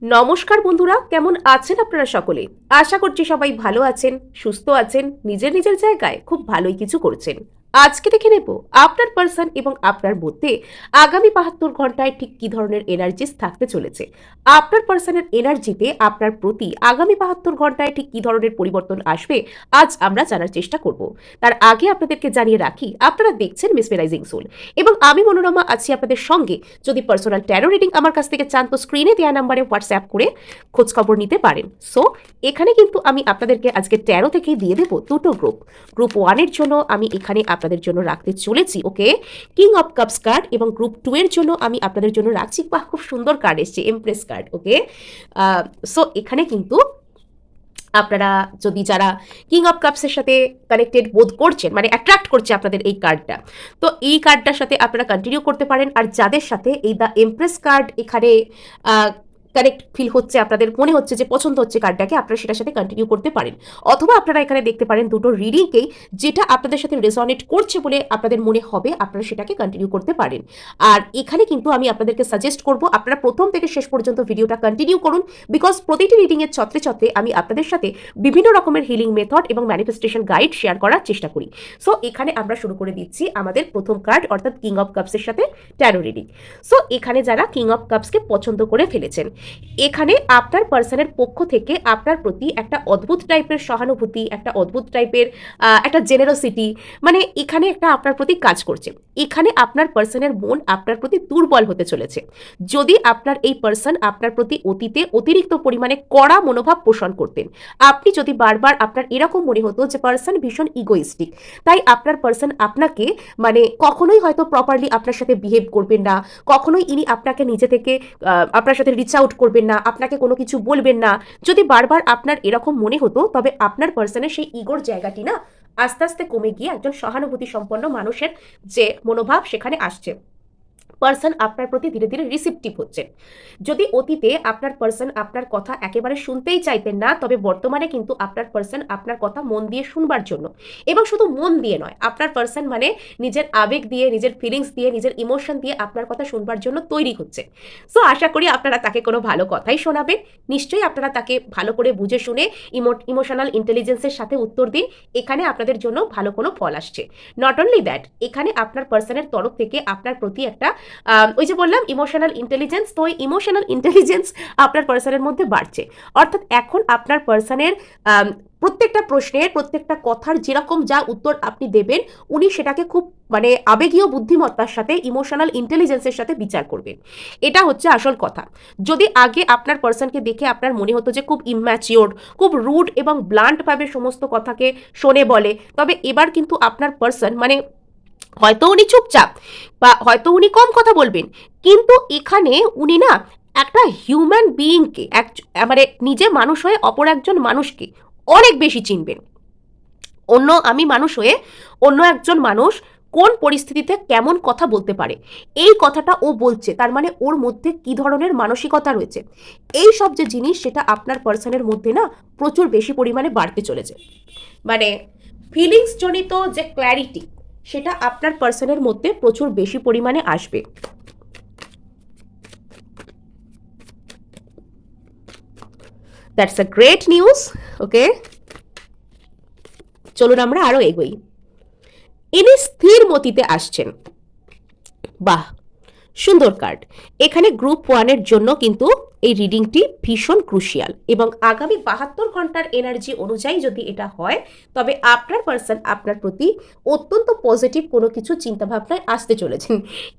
নমস্কার বন্ধুরা, কেমন আছেন আপনারা সকলে? আশা করছি সবাই ভালো আছেন, সুস্থ আছেন, নিজের নিজের জায়গায় খুব ভালোই কিছু করছেন। আজকে দেখে নেব আপনার পার্সন এবং আপনার মধ্যে আগামী ৭২ ঘন্টায় ঠিক কি ধরনের এনার্জিস থাকতে চলেছে। আপনার পার্সনের এনার্জিতে আপনার প্রতি আগামী ৭২ ঘন্টায় ঠিক কি ধরনের পরিবর্তন আসবে আজ আমরা জানার চেষ্টা করব। তার আগে আপনাদেরকে জানিয়ে রাখি, আপনারা দেখছেন মেসমেরাইজিং সোল এবং আমি মনোরমা আছি আপনাদের সঙ্গে। যদি পার্সোনাল ট্যারো রিডিং আমার কাছ থেকে চান তো স্ক্রিনে দেওয়া নাম্বারে হোয়াটসঅ্যাপ করে খোঁজ খবর নিতে পারেন। সো এখানে কিন্তু আমি আপনাদেরকে আজকে ট্যারো থেকেই দিয়ে দেবো দুটো গ্রুপ 1-এর জন্য আমি এখানে আপনাদের জন্য রাখতে চলেছি okay king of cups card, এবং গ্রুপ 2-এর জন্য আমি আপনাদের জন্য রাখছি, বাহ খুব সুন্দর কার্ড এসছে, এমপ্রেস কার্ড ওকে। সো এখানে কিন্তু আপনারা যদি যারা কিং অফ কাপসের সাথে কানেক্টেড বোধ করছেন, মানে অ্যাট্রাক্ট করছে আপনাদের এই কার্ডটা, তো এই কার্ডটার সাথে আপনারা কন্টিনিউ করতে পারেন। আর যাদের সাথে এই দ্য এমপ্রেস কার্ড এখানে কানেক্ট ফিল হচ্ছে, আপনাদের মনে হচ্ছে যে পছন্দ হচ্ছে কার্ডটাকে, আপনারা সেটার সাথে কন্টিনিউ করতে পারেন। অথবা আপনারা এখানে দেখতে পারেন দুটো রিডিংকেই, যেটা আপনাদের সাথে রেজনেট করছে বলে আপনাদের মনে হবে আপনারা সেটাকে কন্টিনিউ করতে পারেন। আর এখানে কিন্তু আমি আপনাদেরকে সাজেস্ট করব আপনারা প্রথম থেকে শেষ পর্যন্ত ভিডিওটা কন্টিনিউ করুন, বিকজ প্রতিটি রিডিংয়ের ছত্রে ছত্রে আমি আপনাদের সাথে বিভিন্ন রকমের হিলিং মেথড এবং ম্যানিফেস্টেশন গাইড শেয়ার করার চেষ্টা করি। সো এখানে আমরা শুরু করে দিচ্ছি আমাদের প্রথম কার্ড, অর্থাৎ কিং অফ কাপসের সাথে ট্যারো রিডিং। সো এখানে যারা কিং অফ কাপসকে পছন্দ করে ফেলেছেন, এখানে আপনার পার্সনের পক্ষ থেকে আপনার প্রতি একটা অদ্ভুত টাইপের সহানুভূতি, একটা অদ্ভুত টাইপের একটা জেনারোসিটি, মানে এখানে একটা আপনার প্রতি কাজ করছে। এখানে আপনার পার্সনের মন আপনার প্রতি দুর্বল হতে চলেছে। যদি আপনার এই পার্সন আপনার প্রতি অতীতে অতিরিক্ত পরিমাণে কড়া মনোভাব পোষণ করতেন, আপনি যদি বারবার আপনার এরকম মনে হতো যে পার্সন ভীষণ ইগোইস্টিক, তাই আপনার পার্সন আপনাকে মানে কখনোই হয়তো প্রপারলি আপনার সাথে বিহেভ করবেন না, কখনোই ইনি আপনাকে নিজে থেকে আপনার সাথে রিচ আউট করবেন না, আপনাকে কোনো কিছু বলবেন না। যদি বারবার আপনার এরকম মনে হতো, তবে আপনার পার্সনের সেই ইগোর জায়গাটি না আস্তে আস্তে কমে গিয়ে একজন সহানুভূতি সম্পন্ন মানুষের যে মনোভাব সেখানে আসছে। পার্সন আপনার প্রতি ধীরে ধীরে রিসিপটিভ হচ্ছেন। যদি অতীতে আপনার পার্সন আপনার কথা একেবারে শুনতেই চাইতেন না, তবে বর্তমানে কিন্তু আপনার পার্সন আপনার কথা মন দিয়ে শুনবার জন্য, এবং শুধু মন দিয়ে নয়, আপনার পার্সন মানে নিজের আবেগ দিয়ে, নিজের ফিলিংস দিয়ে, নিজের ইমোশন দিয়ে আপনার কথা শুনবার জন্য তৈরি হচ্ছে। সো আশা করি আপনারা তাকে কোনো ভালো কথাই শোনাবেন। নিশ্চয়ই আপনারা তাকে ভালো করে বুঝে শুনে ইমোশনাল ইন্টেলিজেন্সের সাথে উত্তর দিন, এখানে আপনাদের জন্য ভালো কোনো ফল আসছে। নট অনলি দ্যাট, এখানে আপনার পার্সনের তরফ থেকে আপনার প্রতি একটা ওই যে বললাম ইমোশনাল ইন্টেলিজেন্স, তো ওই ইমোশনাল ইন্টেলিজেন্স আপনার পার্সনের মধ্যে বাড়ছে। অর্থাৎ এখন আপনার পার্সনের প্রত্যেকটা প্রশ্নের, প্রত্যেকটা কথার যেরকম যা উত্তর আপনি দেবেন, উনি সেটাকে খুব মানে আবেগীয় বুদ্ধিমত্তার সাথে, ইমোশনাল ইন্টেলিজেন্সের সাথে বিচার করবেন। এটা হচ্ছে আসল কথা। যদি আগে আপনার পার্সনকে দেখে আপনার মনে হতো যে খুব ইম্যাচিওর, খুব রুড এবং ব্লান্টভাবে সমস্ত কথাকে শোনে বলে, তবে এবার কিন্তু আপনার পার্সন মানে হয়তো উনি চুপচাপ বা হয়তো উনি কম কথা বলবেন, কিন্তু এখানে উনি না একটা হিউম্যান বিইংকে, মানে নিজে মানুষ হয়ে অপর একজন মানুষকে অনেক বেশি চিনবেন। আমি মানুষ হয়ে অন্য একজন মানুষ কোন পরিস্থিতিতে কেমন কথা বলতে পারে, এই কথাটা ও বলছে, তার মানে ওর মধ্যে কি ধরনের মানসিকতা রয়েছে, এই সব যে জিনিস সেটা আপনার পার্সনের মধ্যে না প্রচুর বেশি পরিমাণে বাড়তে চলেছে। মানে ফিলিংস জনিত যে ক্ল্যারিটি, সেটা আপনার পার্সনের মধ্যে প্রচুর বেশি পরিমাণে আসবে। দ্যাটস আ গ্রেট নিউজ ওকে। চলুন আমরা আরো এগোই। ইনি স্থির মতিতে আসছেন, বাহ সুন্দর কার্ড। এখানে গ্রুপ 1-এর জন্য কিন্তু এই রিডিংটি ভীষণ ক্রুশিয়াল, এবং আগামী ৭২ ঘন্টার এনার্জি অনুযায়ী যদি এটা হয়, তবে আপনার পার্সন আপনার প্রতি অত্যন্ত পজিটিভ কোনো কিছু চিন্তাভাবনায় আসতে চলেছেন।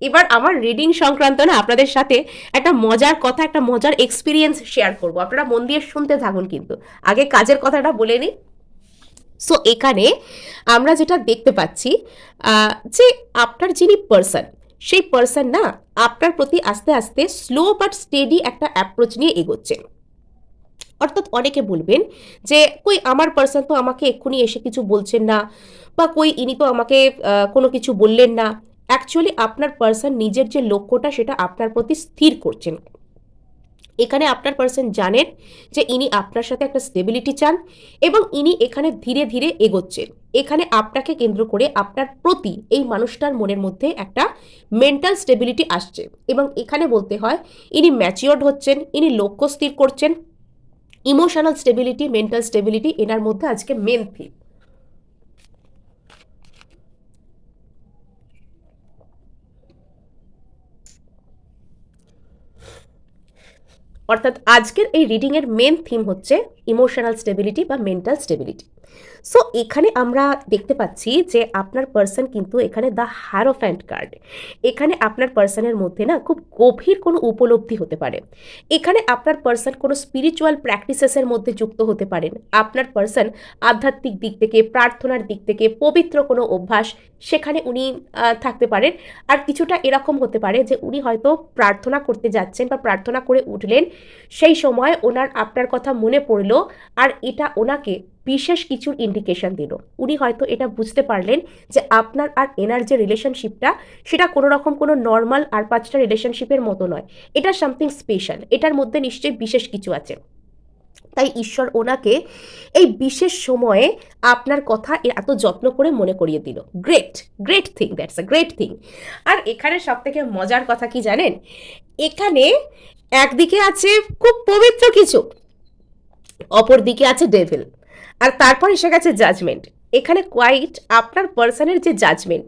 এবার আমার রিডিং সংক্রান্ত না আপনাদের সাথে একটা মজার কথা, একটা মজার এক্সপিরিয়েন্স শেয়ার করব, আপনারা মন দিয়ে শুনতে থাকুন। কিন্তু আগে কাজের কথাটা বলে নিই। সো এখানে আমরা যেটা দেখতে পাচ্ছি যে আপনার যিনি পার্সন, সেই পার্সন না আপনার প্রতি আস্তে আস্তে স্লো বাট স্টেডি একটা অ্যাপ্রোচ নিয়ে এগোচ্ছেন। অর্থাৎ অনেকে বলবেন যে কই আমার পার্সন তো আমাকে এক্ষুনি এসে কিছু বলছেন না, বা কই ইনি তো আমাকে কোনো কিছু বললেন না। অ্যাকচুয়ালি আপনার পার্সন নিজের যে লক্ষ্যটা সেটা আপনার প্রতি স্থির করছেন। এখানে আপনার পার্সন জানেন যে ইনি আপনার সাথে একটা স্টেবিলিটি চান এবং ইনি এখানে ধীরে ধীরে এগোচ্ছেন। এখানে আপনাকে কেন্দ্র করে আপনার প্রতি এই মানুষটার মনের মধ্যে একটা মেন্টাল স্টেবিলিটি আসছে এবং এখানে বলতে হয় ইনি ম্যাচিওর্ড হচ্ছেন, ইনি লক্ষ্য স্থির করছেন। ইমোশনাল স্টেবিলিটি, মেন্টাল স্টেবিলিটি এনার মধ্যে আজকে মেন থিম। অর্থাৎ আজকের এই রিডিংয়ের মেন থিম হচ্ছে ইমোশনাল স্টেবিলিটি বা মেন্টাল স্টেবিলিটি। সো এখানে আমরা দেখতে পাচ্ছি যে আপনার পার্সন কিন্তু এখানে দ্য হ্যারোফ্যান্ট কার্ড, এখানে আপনার পার্সনের মধ্যে না খুব গভীর কোনো উপলব্ধি হতে পারে। এখানে আপনার পার্সন কোনো স্পিরিচুয়াল প্র্যাকটিসেসের মধ্যে যুক্ত হতে পারেন। আপনার পার্সন আধ্যাত্মিক দিক থেকে, প্রার্থনার দিক থেকে, পবিত্র কোনো অভ্যাস সেখানে উনি থাকতে পারেন। আর কিছুটা এরকম হতে পারে যে উনি হয়তো প্রার্থনা করতে যাচ্ছেন বা প্রার্থনা করে উঠলেন, সেই সময় ওনার আপনার কথা মনে পড়লো আর এটা ওনাকে বিশেষ কিছুর ইন্ডিকেশন দিল। উনি হয়তো এটা বুঝতে পারলেন যে আপনার আর এনার যে রিলেশনশিপটা সেটা কোনো রকম কোনো নর্মাল আর পাঁচটা রিলেশনশিপের মতো নয়, এটা সামথিং স্পেশাল, এটার মধ্যে নিশ্চয়ই বিশেষ কিছু আছে। তাই ঈশ্বর ওনাকে এই বিশেষ সময়ে আপনার কথা এত যত্ন করে মনে করিয়ে দিল। Great, great thing, that's a great thing. আর এখানে সব থেকে মজার কথা কি জানেন, এখানে একদিকে আছে খুব পবিত্র কিছু, অপর দিকে আছে ডেভিল, আর তারপর এসে গেছে জাজমেন্ট। এখানে কোয়াইট আপনার পার্সনের যে জাজমেন্ট,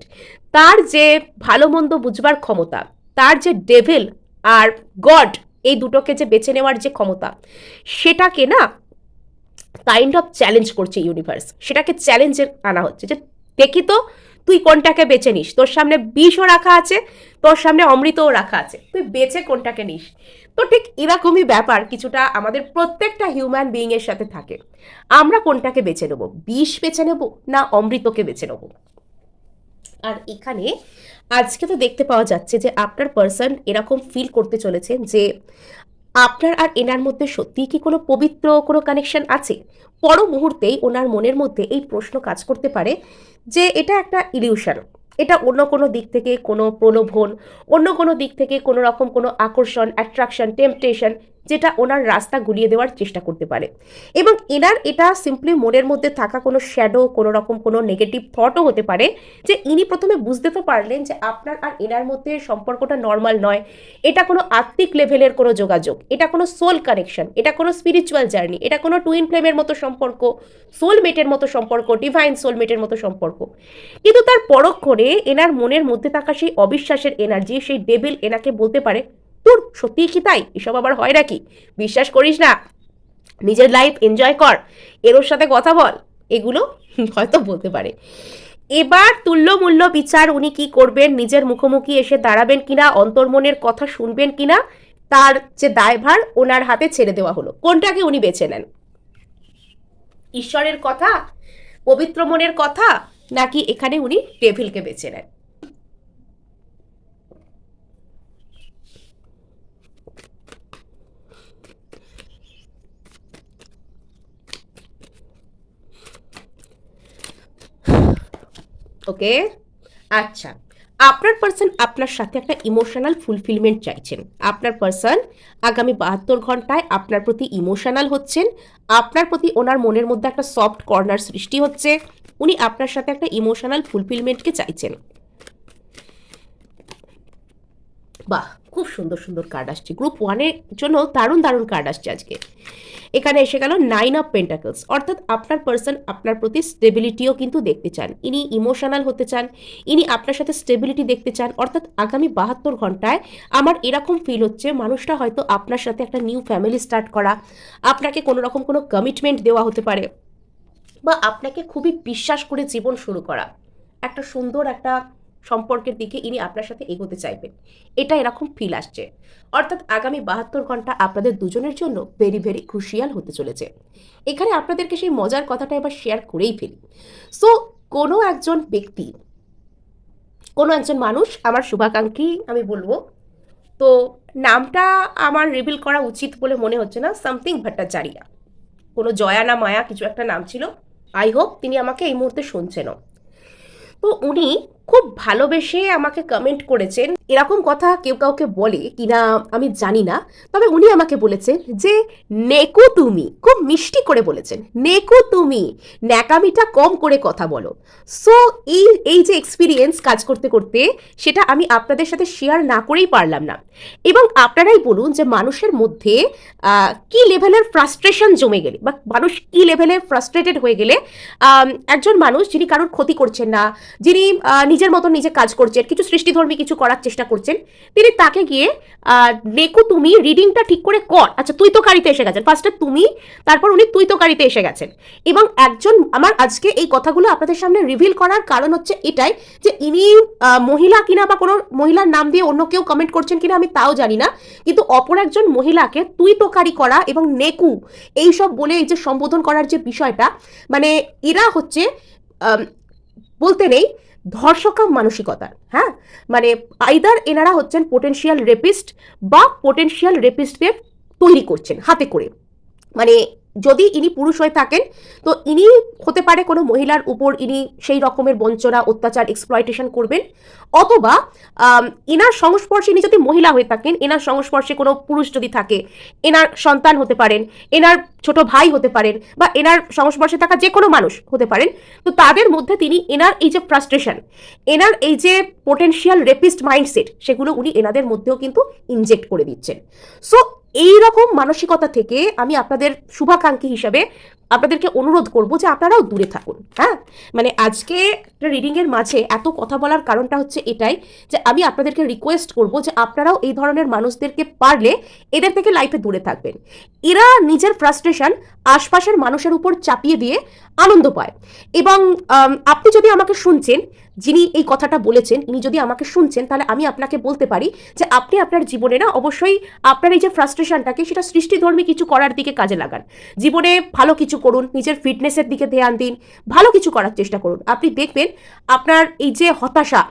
তার যে ভালো মন্দ বুঝবার ক্ষমতা, তার যে ডেভিল আর গড এই দুটোকে যে বেছে নেওয়ার যে ক্ষমতা, সেটাকে না কাইন্ড অফ চ্যালেঞ্জ করছে ইউনিভার্স। সেটাকে চ্যালেঞ্জে আনা হচ্ছে যে দেখি তো তুই কোনটাকে বেছে নিস, তোর সামনে বিষও রাখা আছে, তোর সামনে অমৃতও রাখা আছে, তুই বেছে কোনটাকে নিস। তো ঠিক এরকমই ব্যাপার কিছুটা আমাদের প্রত্যেকটা হিউম্যান বিইং এর সাথে থাকে। আমরা কোনটাকে বেছে নেব, বিষ বেছে নেব না অমৃতকে বেছে নেব। আর এখানে আজকে তো দেখতে পাওয়া যাচ্ছে যে আপনার পার্সন এরকম ফিল করতে চলেছেন যে আপনার আর এনার মধ্যে সত্যিই কি কোনো পবিত্র কোনো কানেকশন আছে। পর মুহূর্তেই ওনার মনের মধ্যে এই প্রশ্ন কাজ করতে পারে যে এটা একটা ইলিউশন, এটা অন্য কোনো দিক থেকে কোনো প্রলোভন, অন্য কোনো দিক থেকে কোনো রকম কোনো আকর্ষণ, অ্যাট্রাকশন, টেম্পটেশন, যেটা ওনার রাস্তা গুলিয়ে দেওয়ার চেষ্টা করতে পারে। এবং এনার এটা সিম্পলি মনের মধ্যে থাকা কোনো শ্যাডো, কোনো রকম কোনো নেগেটিভ থটও হতে পারে যে ইনি প্রথমে বুঝতে তো পারলেন যে আপনার আর এনার মধ্যে সম্পর্কটা নর্মাল নয়, এটা কোনো আত্মিক লেভেলের কোনো যোগাযোগ, এটা কোনো সোল কানেকশন, এটা কোনো স্পিরিচুয়াল জার্নি, এটা কোনো টুইন ফ্লেমের মতো সম্পর্ক, সোলমেটের মতো সম্পর্ক, ডিভাইন সোলমেটের মতো সম্পর্ক। কিন্তু তার পরক্ষণে এনার মনের মধ্যে থাকা সেই অবিশ্বাসের এনার্জি, সেই ডেভিল এনাকে বলতে পারে তোর সত্যিই কি তাই, এসব আবার হয় নাকি, বিশ্বাস করিস না, নিজের লাইফ এনজয় কর, এর সাথে কথা বল, এগুলো হয়তো বলতে পারে। এবার তুল্য মূল্য বিচার উনি কি করবেন, নিজের মুখোমুখি এসে দাঁড়াবেন কিনা, অন্তর্মনের কথা শুনবেন কিনা, তার যে দায়ভার ওনার হাতে ছেড়ে দেওয়া হলো। কোনটাকে উনি বেছে নেন, ঈশ্বরের কথা, পবিত্র মনের কথা, নাকি এখানে উনি ডেভিলকে বেছে নেন। ওকে, আচ্ছা, আপনার পার্সন আপনার সাথে একটা ইমোশনাল ফুলফিলমেন্ট চাইছেন। আপনার পার্সন আগামী 72 ঘন্টায় আপনার প্রতি ইমোশনাল হচ্ছেন, আপনার প্রতি ওনার মনের মধ্যে একটা সফট কর্নার সৃষ্টি হচ্ছে, উনি আপনার সাথে একটা ইমোশনাল ফুলফিলমেন্টকে চাইছেন। বাহ, খুব সুন্দর সুন্দর কার্ড আসছে। গ্রুপ ওয়ানের জন্য দারুণ দারুণ কার্ড আসছে আজকে। এখানে এসে গেল 9 অফ পেন্টাকলস, অর্থাৎ আপনার পার্সন আপনার প্রতি স্টেবিলিটিও কিন্তু দেখতে চান, ইনি ইমোশনাল হতে চান, ইনি আপনার সাথে স্টেবিলিটি দেখতে চান। অর্থাৎ আগামী 72 ঘন্টায় আমার এরকম ফিল হচ্ছে মানুষটা হয়তো আপনার সাথে একটা নিউ ফ্যামিলি স্টার্ট করা, আপনাকে কোনো রকম কোনো কমিটমেন্ট দেওয়া হতে পারে, বা আপনাকে খুবই বিশ্বাস করে জীবন শুরু করা, একটা সুন্দর একটা সম্পর্কের দিকে ইনি আপনার সাথে এগোতে চাইবেন, এটা এরকম ফিল আসছে। অর্থাৎ আগামী 72 ঘন্টা আপনাদের দুজনের জন্য ভেরি ভেরি ক্রুশিয়াল হতে চলেছে। এখানে আপনাদেরকে সেই মজার কথাটা এবার শেয়ার করেই ফেলি। সো কোনো একজন ব্যক্তি, কোনো একজন মানুষ, আমার শুভাকাঙ্ক্ষী আমি বলবো, তো নামটা আমার রিভিল করা উচিত বলে মনে হচ্ছে না, সামথিং ভট্টাচারিয়া, কোনো জয়া না মায়া কিছু একটা নাম ছিল। আই হোপ তিনি আমাকে এই মুহূর্তে শুনছেনও। তো উনি খুব ভালোবেসে আমাকে কমেন্ট করেছেন এরকম কথা কেউ কাউকে বলে কিনা আমি জানি না, তবে উনি আমাকে বলেছেন যে নেকু তুমি, খুব মিষ্টি করে বলেছেন, নেকু তুমি ন্যাকামিটা কম করে কথা বলো। সো এই এই যে এক্সপিরিয়েন্স কাজ করতে করতে, সেটা আমি আপনাদের সাথে শেয়ার না করেই পারলাম না। এবং আপনারাই বলুন যে মানুষের মধ্যে কি লেভেলের ফ্রাস্ট্রেশন জমে গেলে বা মানুষ কি লেভেলে ফ্রাস্ট্রেটেড হয়ে গেলে একজন মানুষ যিনি কারোর ক্ষতি করছেন না, যিনি নিজের মতন নিজে কাজ করছেন, কিছু সৃষ্টিধর্মী কিছু করার চেষ্টা করছেন, তিনি তাকে গিয়ে নেকু তুমি রিডিংটা ঠিক করে কর, আচ্ছা তুই তো কারিতে এসে গেছেন, ফার্স্টে তুমি, তারপর উনি তুই তো কারিতে এসে গেছেন। এবং একজন, আমার আজকে এই কথাগুলো আপনাদের সামনে রিভিল করার কারণ হচ্ছে এটাই যে ইনি মহিলা কিনা বা কোনো মহিলার নাম দিয়ে অন্য কেউ কমেন্ট করছেন কিনা আমি তাও জানি না, কিন্তু অপর একজন মহিলাকে তুই তোকারি করা এবং নেকু এইসব বলে এই যে সম্বোধন করার যে বিষয়টা, মানে এরা হচ্ছে বলতে নেই ধর্ষকাম মানসিকতার। হ্যাঁ, মানে আইদার এনারা হচ্ছেন পোটেনশিয়াল রেপিস্ট বা পোটেনশিয়াল রেপিস্টকে তৈরি করছেন হাতে করে। মানে যদি ইনি পুরুষ হয়ে থাকেন তো ইনি হতে পারে কোনো মহিলার উপর ইনি সেই রকমের বঞ্চনা, অত্যাচার, এক্সপ্লয়টেশন করবেন, অথবা এনার সংস্পর্শে ইনি যদি মহিলা হয়ে থাকেন, এনার সংস্পর্শে কোনো পুরুষ যদি থাকে, এনার সন্তান হতে পারেন, এনার ছোট ভাই হতে পারেন, বা এনার সংস্পর্শে থাকা যে কোনো মানুষ হতে পারেন, তো তাদের মধ্যে তিনি এনার এই যে ফ্রাস্ট্রেশন, এনার এই যে পোটেনশিয়াল রেপিস্ট মাইন্ডসেট, সেগুলো উনি এনাদের মধ্যেও কিন্তু ইনজেক্ট করে দিচ্ছেন। সো এই রকম মানসিকতা থেকে আমি আপনাদের শুভাকাঙ্ক্ষী হিসাবে আপনাদেরকে অনুরোধ করব যে আপনারাও দূরে থাকুন। হ্যাঁ, মানে আজকে একটা রিডিংয়ের মাঝে এত কথা বলার কারণটা হচ্ছে এটাই যে আমি আপনাদেরকে রিকোয়েস্ট করব যে আপনারাও এই ধরনের মানুষদেরকে পারলে এদের থেকে লাইফে দূরে থাকবেন। এরা নিজের ফ্রাস্ট্রেশন আশপাশের মানুষের উপর চাপিয়ে দিয়ে আনন্দ পায়। এবং আপনি যদি আমাকে শুনছেন, যিনি এই কথাটা বলেছেন, ইনি যদি আমাকে শুনছেন, তাহলে আমি আপনাকে বলতে পারি যে আপনি আপনার জীবনে না অবশ্যই আপনার এই যে ফ্রাস্ট্রেশনটাকে সেটা সৃষ্টিধর্মী কিছু করার দিকে কাজে লাগান। জীবনে ভালো কিছু করুন, নিজের ফিটনেসের দিকে ধ্যান দিন, ভালো কিছু করার চেষ্টা করুন। আপনি দেখবেন আপনার এই যে হতাশা,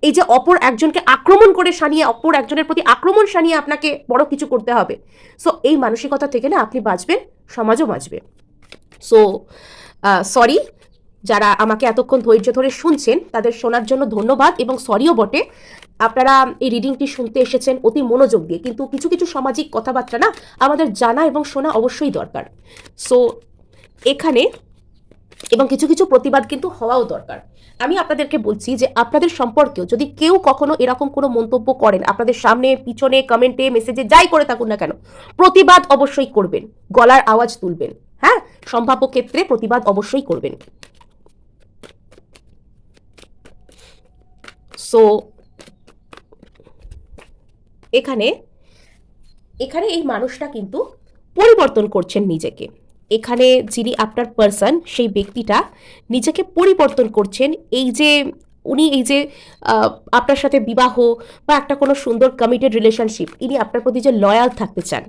এই যে অপর একজনকে আক্রমণ করে সানিয়ে, অপর একজনের প্রতি আক্রমণ সানিয়ে আপনাকে বড় কিছু করতে হবে, সো এই মানসিকতা থেকে না আপনি বাঁচবেন, সমাজও বাঁচবে। সো সরি, যারা আমাকে এতক্ষণ ধৈর্য ধরে শুনছেন তাদের শোনার জন্য ধন্যবাদ, এবং সরিও বটে। আপনারা এই রিডিংটি শুনতে এসেছেন অতি মনোযোগ দিয়ে, কিন্তু কিছু কিছু সামাজিক কথাবার্তা না আমাদের জানা এবং শোনা অবশ্যই দরকার। সো এখানে এবং কিছু কিছু প্রতিবাদ কিন্তু হওয়াও দরকার। আমি আপনাদেরকে বলছি যে আপনাদের সম্পর্কেও যদি কেউ কখনো এরকম কোনো মন্তব্য করেন, আপনাদের সামনে, পিছনে, কমেন্টে, মেসেজে, যাই করে থাকুন না কেন, প্রতিবাদ অবশ্যই করবেন, গলার আওয়াজ তুলবেন। হ্যাঁ, সম্ভাব্য ক্ষেত্রে প্রতিবাদ অবশ্যই করবেন। সো এখানে এখানে এই মানুষটা কিন্তু পরিবর্তন করছেন নিজেকে। এখানে যিনি আপনার পার্সন, সেই ব্যক্তিটা নিজেকে পরিবর্তন করছেন। এই যে উনি এই যে আপনার সাথে বিবাহ বা একটা কোনো সুন্দর কমিটেড রিলেশনশিপ, ইনি আপনার প্রতি যে লয়াল থাকতে চান,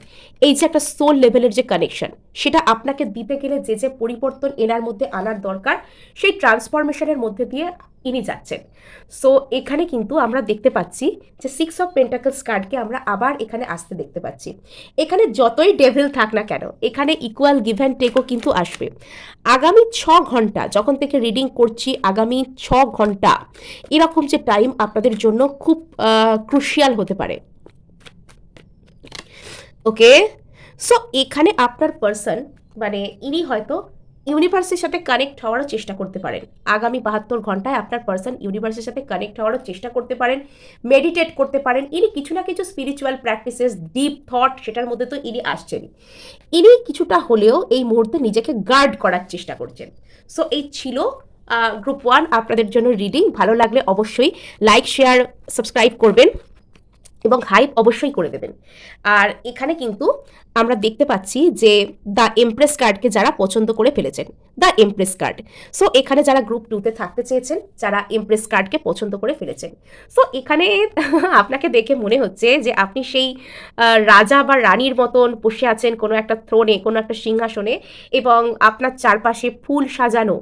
এই যে একটা সোল লেভেলের যে কানেকশন, সেটা আপনাকে দিতে গেলে যে যে পরিবর্তন এনার মধ্যে আনার দরকার, সেই ট্রান্সফরমেশনের মধ্যে দিয়ে ইনি যাচ্ছেন। সো এখানে কিন্তু আমরা দেখতে পাচ্ছি যে 6 অফ পেন্টাকলস কার্ডকে আমরা আবার এখানে আসতে দেখতে পাচ্ছি। এখানে যতই ডেভিল থাক না কেন, এখানে ইকুয়াল গিভ অ্যান্ড টেকও কিন্তু আসবে। আগামী 6 ঘন্টা যখন থেকে রিডিং করছি, আগামী 6 ঘন্টা এরকম যে টাইম আপনাদের জন্য খুব ক্রুশিয়াল হতে পারে। ওকে, সো এখানে আপনার পার্সন, মানে ইনি হয়তো ইউনিভার্সের সাথে কানেক্ট হওয়ারও চেষ্টা করতে পারেন। আগামী 72 ঘন্টায় আপনার পার্সন ইউনিভার্সের সাথে কানেক্ট হওয়ারও চেষ্টা করতে পারেন, মেডিটেট করতে পারেন। ইনি কিছু না কিছু স্পিরিচুয়াল প্র্যাকটিসেস, ডিপ থট, সেটার মধ্যে তো ইনি আসছেনই। ইনি কিছুটা হলেও এই মুহূর্তে নিজেকে গার্ড করার চেষ্টা করছেন। সো এই ছিল গ্রুপ 1 আপনাদের জন্য রিডিং। ভালো লাগলে অবশ্যই লাইক, শেয়ার, সাবস্ক্রাইব করবেন এবং হাইপ অবশ্যই করে দেবেন। আর এখানে কিন্তু আমরা দেখতে পাচ্ছি যে দ্য এমপ্রেস কার্ডকে যারা পছন্দ করে ফেলেছেন, দ্য এমপ্রেস কার্ড। সো এখানে যারা গ্রুপ 2-তে থাকতে চেয়েছেন, যারা এমপ্রেস কার্ডকে পছন্দ করে ফেলেছেন, সো এখানে আপনাকে দেখে মনে হচ্ছে যে আপনি সেই রাজা বা রানীর মতন বসে আছেন কোনো একটা থ্রোনে, কোনো একটা সিংহাসনে, এবং আপনার চারপাশে ফুল সাজানো,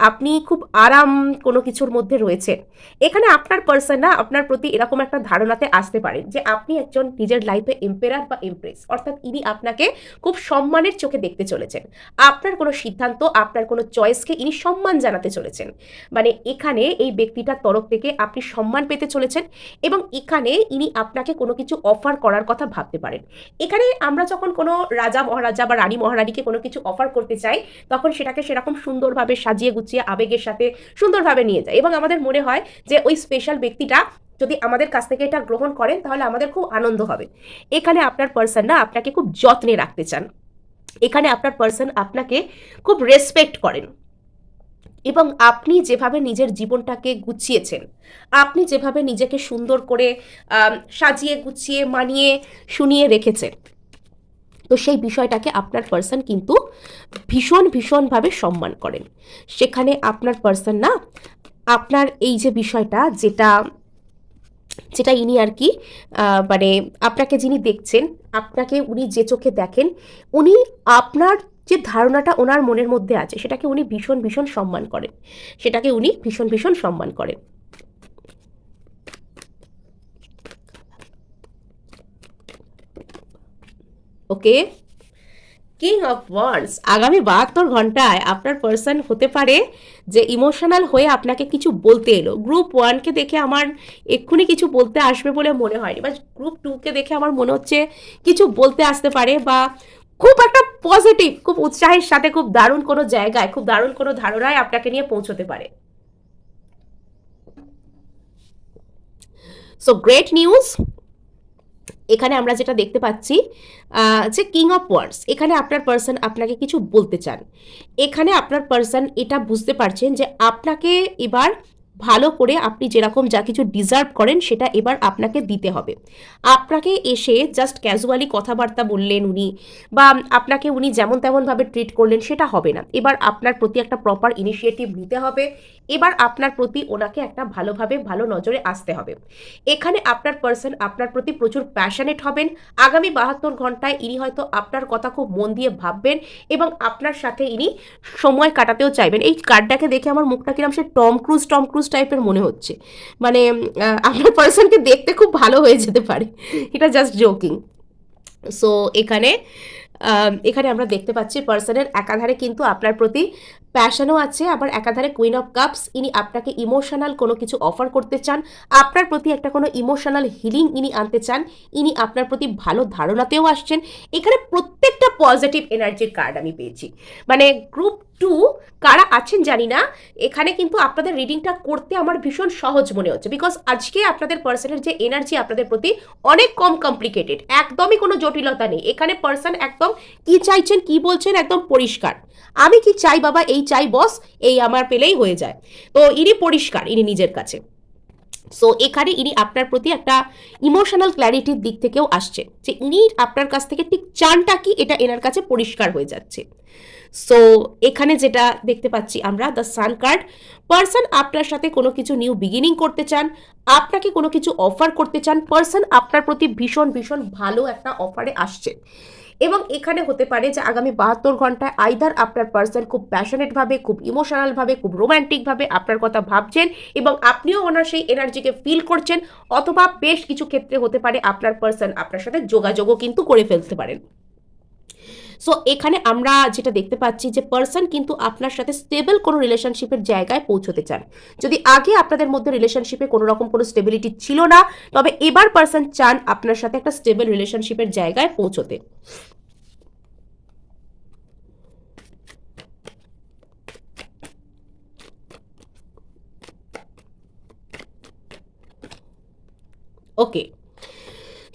আপনি খুব আরাম কোনো কিছুর মধ্যে রয়েছেন। এখানে আপনার পার্সন না আপনার প্রতি এরকম একটা ধারণাতে আসতে পারেন যে আপনি একজন নিজের লাইফে এম্পেরার বা এমপ্রেস, অর্থাৎ ইনি আপনাকে খুব সম্মানের চোখে দেখতে চলেছেন। আপনার কোনো সিদ্ধান্ত, আপনার কোনো চয়েসকে ইনি সম্মান জানাতে চলেছেন। মানে এখানে এই ব্যক্তিটার তরফ থেকে আপনি সম্মান পেতে চলেছেন এবং এখানে ইনি আপনাকে কোনো কিছু অফার করার কথা ভাবতে পারেন। এখানে আমরা যখন কোনো রাজা মহারাজা বা রানী মহারানীকে কোনো কিছু অফার করতে চাই, তখন সেটাকে সেরকম সুন্দরভাবে সাজিয়ে গুছিয়ে আবেগের সাথে সুন্দরভাবে নিয়ে যায় এবং আমাদের মনে হয় যে ওই স্পেশাল ব্যক্তিটা যদি আমাদের কাছ থেকে এটা গ্রহণ করেন তাহলে আমাদের খুব আনন্দ হবে। এখানে আপনার পার্সন না আপনাকে খুব যত্নে রাখতে চান। এখানে আপনার পার্সন আপনাকে খুব রেসপেক্ট করেন এবং আপনি যেভাবে নিজের জীবনটাকে গুছিয়েছেন, আপনি যেভাবে নিজেকে সুন্দর করে সাজিয়ে গুছিয়ে মানিয়ে শুনিয়ে রেখেছেন, তো সেই বিষয়টাকে আপনার পার্সন কিন্তু ভীষণভাবে সম্মান করেন। সেখানে আপনার পার্সন না আপনার এই যে বিষয়টা যেটা যেটা ইনি আর কি মানে আপনাকে যিনি দেখছেন, আপনাকে উনি যে চোখে দেখেন, উনি আপনার যে ধারণাটা ওনার মনের মধ্যে আছে সেটাকে উনি ভীষণ সম্মান করেন, সেটাকে উনি ভীষণ সম্মান করেন। ওকে, কিং অফ ওয়ান্ডস, আগামী 72 ঘন্টায় আপনার পার্সন হতে পারে যে ইমোশনাল হয়ে আপনাকে কিছু বলতে এলো। গ্রুপ 1কে দেখে আমার এক্ষুনি কিছু বলতে আসবে বলে মনে হয়নি, বা গ্রুপ 2কে দেখে আমার মনে হচ্ছে কিছু বলতে আসতে পারে, বা খুব একটা পজিটিভ, খুব উৎসাহের সাথে খুব দারুণ কোনো জায়গায়, খুব দারুণ কোনো ধারণায় আপনাকে নিয়ে পৌঁছতে পারে। So great news. এখানে আমরা যেটা দেখতে পাচ্ছি যে কিং অফ ওয়ান্ডস, এখানে আপনার পার্সন আপনাকে কিছু বলতে চান। এখানে আপনার পার্সন এটা বুঝতে পারছেন যে আপনাকে এবার ভালো করে আপনি যেরকম যা কিছু ডিজার্ভ করেন সেটা এবার আপনাকে দিতে হবে। আপনাকে এসে জাস্ট ক্যাজুয়ালি কথাবার্তা বললেন উনি, বা আপনাকে উনি যেমন তেমনভাবে ট্রিট করলেন সেটা হবে না। এবার আপনার প্রতি একটা প্রপার ইনিশিয়েটিভ নিতে হবে। এবার আপনার প্রতি ওনাকে একটা ভালোভাবে ভালো নজরে আসতে হবে। এখানে আপনার পার্সন আপনার প্রতি প্রচুর প্যাশনেট হবেন। আগামী 72 ঘন্টায় ইনি হয়তো আপনার কথা খুব মন দিয়ে ভাববেন এবং আপনার সাথে ইনি সময় কাটাতেও চাইবেন। এই কার্ডটাকে দেখে আমার মুখটা কিরম সে টম ক্রুজ টাইপের মনে হচ্ছে। মানে আপনার পার্সনকে দেখতে খুব ভালো হয়ে যেতে পারে, এটা জাস্ট জোকিং। সো এখানে আমরা দেখতে পাচ্ছি পার্সনের একাধারে কিন্তু আপনার প্রতি প্যাশনও আছে, আবার একাধারে কুইন অফ কাপস, ইনি আপনাকে ইমোশনাল কোনো কিছু অফার করতে চান, আপনার প্রতি একটা কোনো ইমোশনাল হিলিং ইনি আনতে চান, ইনি আপনার প্রতি ভালো ধারণাতেও আসছেন। এখানে প্রত্যেকটা পজিটিভ এনার্জির কার্ড আমি পেয়েছি। মানে গ্রুপ 2 কারা আছেন জানি না, এখানে কিন্তু আপনাদের রিডিংটা করতে আমার ভীষণ সহজ মনে হচ্ছে, বিকজ আজকে আপনাদের পার্সনের যে এনার্জি আপনাদের প্রতি অনেক কম কমপ্লিকেটেড, একদমই কোনো জটিলতা নেই। এখানে পার্সন একদম কি চাইছেন কি বলছেন একদম পরিষ্কার। আমি কি চাই বাবা, এই চাই বস, এই আমার পেলেই হয়ে যায়। তো ইনি পরিষ্কার, ইনি নিজের কাছে। সো এখানে ইনি আপনার প্রতি একটা ইমোশনাল ক্ল্যারিটির দিক থেকেও আসছে, যে ইনি আপনার কাছ থেকে ঠিক চানটা কি এটা এনার কাছে পরিষ্কার হয়ে যাচ্ছে। সো এখানে যেটা দেখতে পাচ্ছি আমরা, দ্য সান কার্ড, পার্সন আপনার সাথে কোনো কিছু নিউ বিগিনিং করতে চান, আপনাকে কোনো কিছু অফার করতে চান। পার্সন আপনার প্রতি ভীষণ ভালো একটা অফারে আসছে এবং এখানে হতে পারে যে আগামী 72 ঘন্টায় আইদার আপনার পার্সন খুব প্যাশনেটভাবে, খুব ইমোশনালভাবে, খুব রোম্যান্টিকভাবে আপনার কথা ভাবছেন এবং আপনিও ওনার সেই এনার্জিকে ফিল করছেন, অথবা বেশ কিছু ক্ষেত্রে হতে পারে আপনার পার্সন আপনার সাথে যোগাযোগও কিন্তু করে ফেলতে পারেন। সো এখানে আমরা যেটা দেখতে পাচ্ছি যে পার্সন কিন্তু আপনার সাথে স্টেবল কোনো রিলেশনশিপের জায়গায় পৌঁছতে চান। যদি আগে আপনাদের মধ্যে রিলেশনশিপে কোনো রকম কোনো স্টেবিলিটি ছিল না, তবে এবার পার্সন চান আপনার সাথে একটা স্টেবল রিলেশনশিপের জায়গায় পৌঁছতে। ওকে,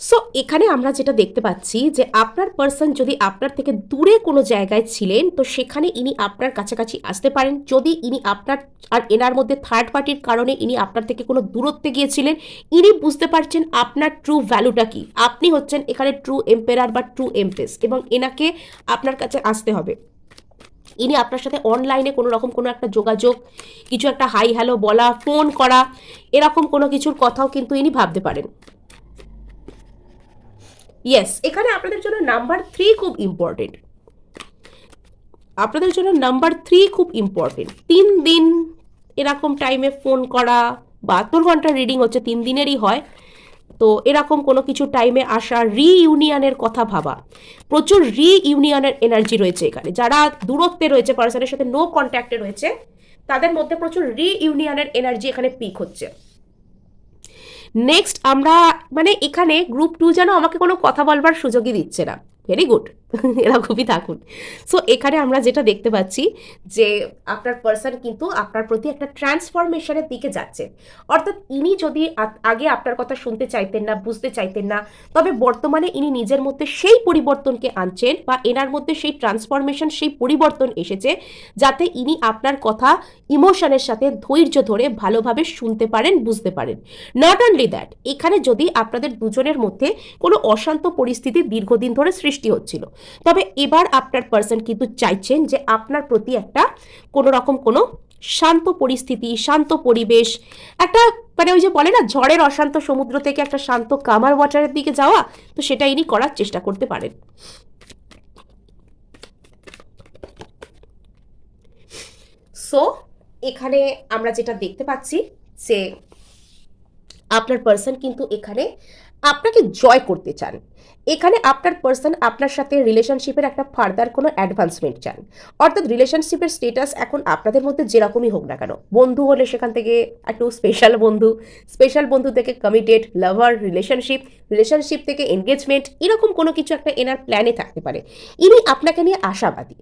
সো এখানে আমরা যেটা দেখতে পাচ্ছি যে আপনার পার্সন যদি আপনার থেকে দূরে কোনো জায়গায় ছিলেন, তো সেখানে ইনি আপনার কাছাকাছি আসতে পারেন। যদি ইনি আপনার আর এনার মধ্যে থার্ড পার্টির কারণে ইনি আপনার থেকে কোনো দূরত্বে গিয়েছিলেন, ইনি বুঝতে পারছেন আপনার ট্রু ভ্যালুটা কি। আপনি হচ্ছেন এখানে ট্রু এম্পেরার বা ট্রু এমপ্রেস এবং এনাকে আপনার কাছে আসতে হবে। ইনি আপনার সাথে অনলাইনে কোনো রকম কোনো একটা যোগাযোগ, কিছু একটা হাই হ্যালো বলা, ফোন করা, এরকম কোনো কিছুর কথাও কিন্তু ইনি ভাবতে পারেন। ইয়েস, এখানে আপনাদের জন্য নাম্বার 3 খুব ইম্পর্টেন্ট। আপনাদের জন্য নাম্বার 3 খুব ইম্পর্টেন্ট। 3 দিন এরকম টাইমে ফোন করা, 72 ঘন্টার রিডিং হচ্ছে 3 দিনেরই হয়, তো এরকম কোনো কিছু টাইমে আসা, রিইউনিয়নের কথা ভাবা, প্রচুর রিইউনিয়নের এনার্জি রয়েছে এখানে। যারা দূরত্বে রয়েছে, পার্সনের সাথে নো কন্ট্যাক্টে রয়েছে, তাদের মধ্যে প্রচুর রিইউনিয়নের এনার্জি এখানে পিক হচ্ছে। নেক্সট আমরা মানে এখানে গ্রুপ 2 যেন আমাকে কোনো কথা বলবার সুযোগই দিচ্ছে না। ভেরি গুড, এরকমই থাকুন। সো এখানে আমরা যেটা দেখতে পাচ্ছি যে আপনার পার্সন কিন্তু আপনার প্রতি একটা ট্রান্সফরমেশনের দিকে যাচ্ছে। অর্থাৎ ইনি যদি আগে আপনার কথা শুনতে চাইতেন না, বুঝতে চাইতেন না, তবে বর্তমানে ইনি নিজের মধ্যে সেই পরিবর্তনকে আনছেন, বা এনার মধ্যে সেই ট্রান্সফরমেশন, সেই পরিবর্তন এসেছে, যাতে ইনি আপনার কথা ইমোশনের সাথে ধৈর্য ধরে ভালোভাবে শুনতে পারেন, বুঝতে পারেন। নট অনলি দ্যাট, এখানে যদি আপনাদের দুজনের মধ্যে কোনো অশান্ত পরিস্থিতি দীর্ঘদিন ধরে সৃষ্টি হচ্ছিল, তবে এবার আপনার পার্সন কিন্তু চাইছেন যে আপনার প্রতি একটা কোনো রকম কোনো শান্ত পরিস্থিতি, শান্ত পরিবেশ, একটা মানে ওই যে বলে না ঝড়ের অশান্ত সমুদ্র থেকে একটা শান্ত কামার ওয়াটারের দিকে যাওয়া, তো সেটা ইনি করার চেষ্টা করতে পারেন। সো এখানে আমরা যেটা দেখতে পাচ্ছি যে আপনার পার্সন কিন্তু এখানে আপনাকে জয় করতে চান। এখানে আপনার পার্সন আপনার সাথে রিলেশনশিপের একটা ফার্দার কোনো অ্যাডভান্সমেন্ট চান। অর্থাৎ রিলেশনশিপের স্টেটাস এখন আপনাদের মধ্যে যেরকমই হোক না কেন, বন্ধু হলে সেখান থেকে একটু স্পেশাল বন্ধু, স্পেশাল বন্ধু থেকে কমিটেড লাভার রিলেশনশিপ, রিলেশনশিপ থেকে এনগেজমেন্ট, এরকম কোনো কিছু একটা এনার প্ল্যানে থাকতে পারে। ইনি আপনাকে নিয়ে আশাবাদী।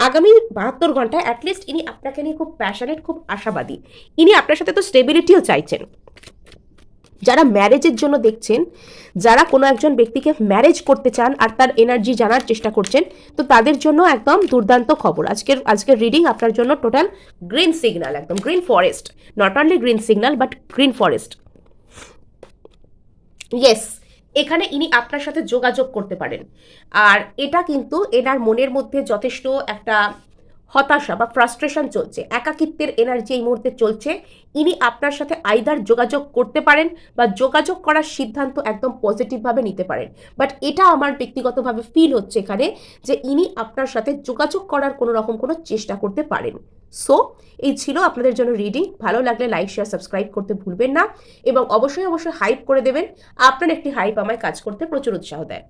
আগামী 72 ঘন্টায় অ্যাটলিস্ট ইনি আপনাকে নিয়ে খুব প্যাশনেট, খুব আশাবাদী। ইনি আপনার সাথে তো স্টেবিলিটিও চাইছেন। যারা ম্যারেজের জন্য দেখছেন, যারা কোনো একজন ব্যক্তিকে ম্যারেজ করতে চান আর তার এনার্জি জানার চেষ্টা করছেন, তো তাদের জন্য একদম দুর্দান্ত খবর। আজকের রিডিং আপনার জন্য টোটাল গ্রিন সিগন্যাল, একদম green forest, not only green signal but green forest. Yes, এখানে ইনি আপনার সাথে যোগাযোগ করতে পারেন। আর এটা কিন্তু এনার মনের মধ্যে যথেষ্ট একটা হতাশা বা ফ্রাস্ট্রেশন চলছে, একাকিত্বের এনার্জি এই মুহূর্তে চলছে। ইনি আপনার সাথে আইদার যোগাযোগ করতে পারেন বা যোগাযোগ করার সিদ্ধান্ত একদম পজিটিভভাবে নিতে পারেন। বাট এটা আমার ব্যক্তিগতভাবে ফিল হচ্ছে এখানে যে ইনি আপনার সাথে যোগাযোগ করার কোনো রকম কোনো চেষ্টা করতে পারেন। সো এই ছিল আপনাদের জন্য রিডিং। ভালো লাগলে লাইক, শেয়ার, সাবস্ক্রাইব করতে ভুলবেন না, এবং অবশ্যই হাইপ করে দেবেন। আপনার একটি হাইপ আমায় কাজ করতে প্রচুর উৎসাহ দেয়।